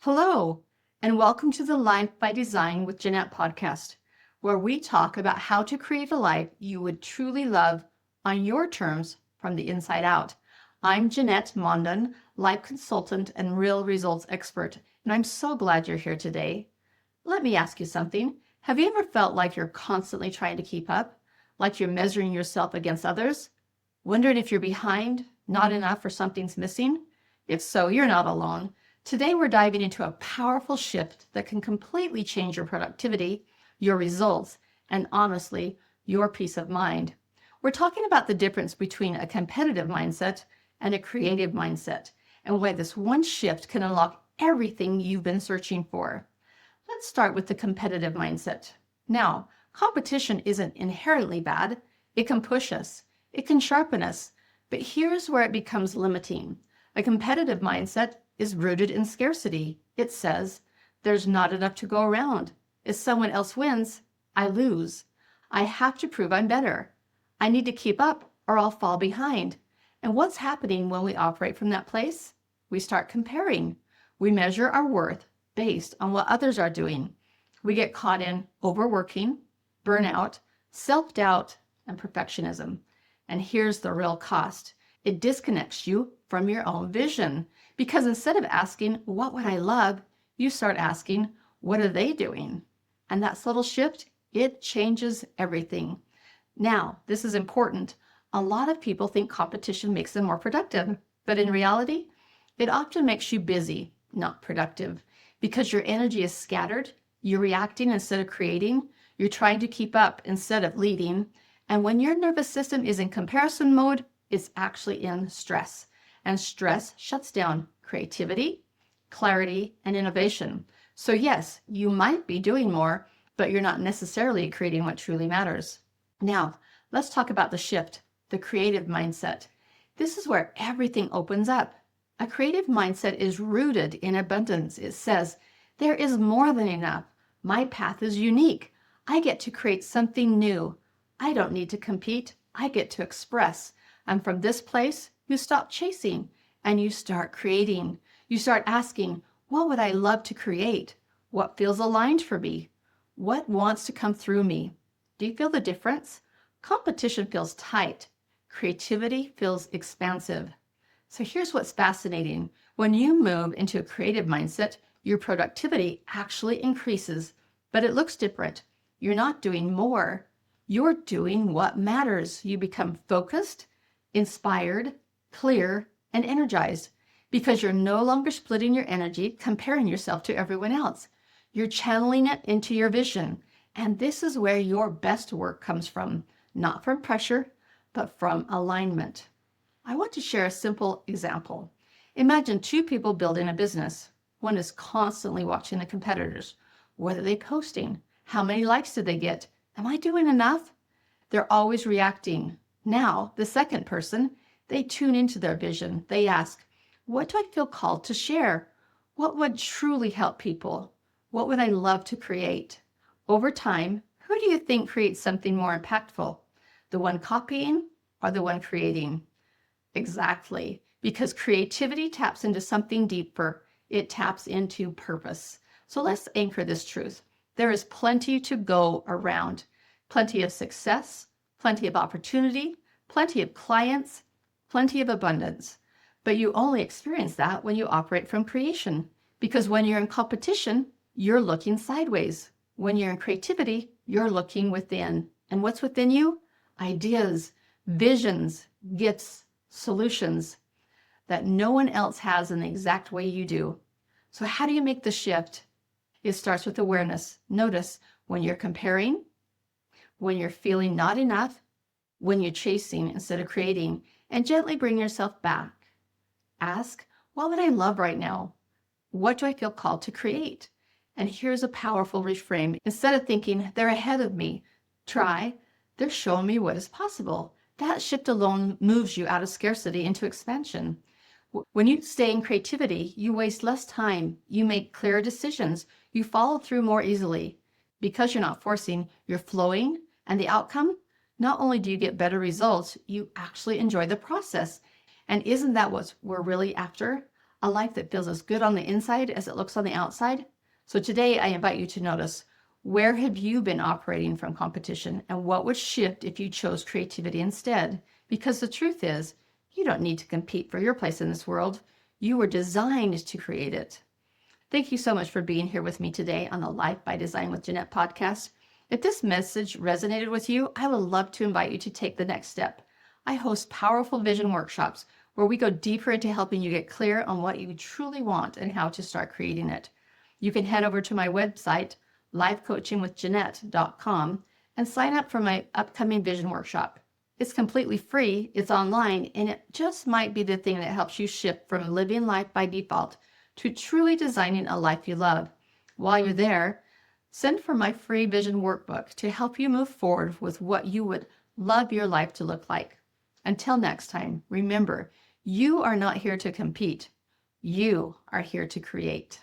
Hello, and welcome to the Life by Design with Jeanette podcast, where we talk about how to create a life you would truly love on your terms from the inside out. I'm Jeanette Mondon, life consultant and real results expert, and I'm so glad you're here today. Let me ask you something. Have you ever felt like you're constantly trying to keep up, like you're measuring yourself against others, wondering if you're behind, not enough, or something's missing? If so, you're not alone. Today, we're diving into a powerful shift that can completely change your productivity, your results, and honestly, your peace of mind. We're talking about the difference between a competitive mindset and a creative mindset, and why this one shift can unlock everything you've been searching for. Let's start with the competitive mindset. Now, competition isn't inherently bad. It can push us, it can sharpen us, but here's where it becomes limiting. A competitive mindset is rooted in scarcity. It says, there's not enough to go around. If someone else wins, I lose. I have to prove I'm better. I need to keep up or I'll fall behind. And what's happening when we operate from that place? We start comparing. We measure our worth based on what others are doing. We get caught in overworking, burnout, self-doubt, and perfectionism. And here's the real cost. It disconnects you from your own vision. Because instead of asking, what would I love? You start asking, what are they doing? And that subtle shift, it changes everything. Now, this is important. A lot of people think competition makes them more productive, but in reality, it often makes you busy, not productive, because your energy is scattered. You're reacting instead of creating. You're trying to keep up instead of leading. And when your nervous system is in comparison mode, it's actually in stress. And stress shuts down creativity, clarity, and innovation. So yes, you might be doing more, but you're not necessarily creating what truly matters. Now, let's talk about the shift, the creative mindset. This is where everything opens up. A creative mindset is rooted in abundance. It says, there is more than enough. My path is unique. I get to create something new. I don't need to compete. I get to express. And from this place, you stop chasing and you start creating. You start asking, what would I love to create? What feels aligned for me? What wants to come through me? Do you feel the difference? Competition feels tight. Creativity feels expansive. So here's what's fascinating. When you move into a creative mindset, your productivity actually increases, but it looks different. You're not doing more. You're doing what matters. You become focused, inspired, clear, and energized because you're no longer splitting your energy, comparing yourself to everyone else. You're channeling it into your vision. And this is where your best work comes from, not from pressure, but from alignment. I want to share a simple example. Imagine two people building a business. One is constantly watching the competitors. What are they posting? How many likes did they get? Am I doing enough? They're always reacting. Now, the second person, they tune into their vision. They ask, what do I feel called to share? What would truly help people? What would I love to create? Over time, who do you think creates something more impactful? The one copying or the one creating? Exactly, because creativity taps into something deeper. It taps into purpose. So let's anchor this truth. There is plenty to go around, plenty of success, plenty of opportunity, plenty of clients, plenty of abundance. But you only experience that when you operate from creation, because when you're in competition, you're looking sideways. When you're in creativity, you're looking within. And what's within you? Ideas, visions, gifts, solutions that no one else has in the exact way you do. So how do you make the shift? It starts with awareness. Notice when you're comparing, when you're feeling not enough, when you're chasing instead of creating, and gently bring yourself back. Ask, what would I love right now? What do I feel called to create? And here's a powerful reframe. Instead of thinking, they're ahead of me, try, they're showing me what is possible. That shift alone moves you out of scarcity into expansion. When you stay in creativity, you waste less time, you make clearer decisions, you follow through more easily. Because you're not forcing, you're flowing, and the outcome, not only do you get better results, you actually enjoy the process. And isn't that what we're really after? a life that feels as good on the inside as it looks on the outside. So today I invite you to notice, where have you been operating from competition, and what would shift if you chose creativity instead? Because the truth is, you don't need to compete for your place in this world. You were designed to create it. Thank you so much for being here with me today on the Life by Design with Jeanette podcast. If this message resonated with you, I would love to invite you to take the next step. I host powerful vision workshops where we go deeper into helping you get clear on what you truly want and how to start creating it. You can head over to my website, lifecoachingwithjeanette.com, and sign up for my upcoming vision workshop. It's completely free, it's online, and it just might be the thing that helps you shift from living life by default to truly designing a life you love. While you're there, send for my free vision workbook to help you move forward with what you would love your life to look like. Until next time, remember, you are not here to compete. You are here to create.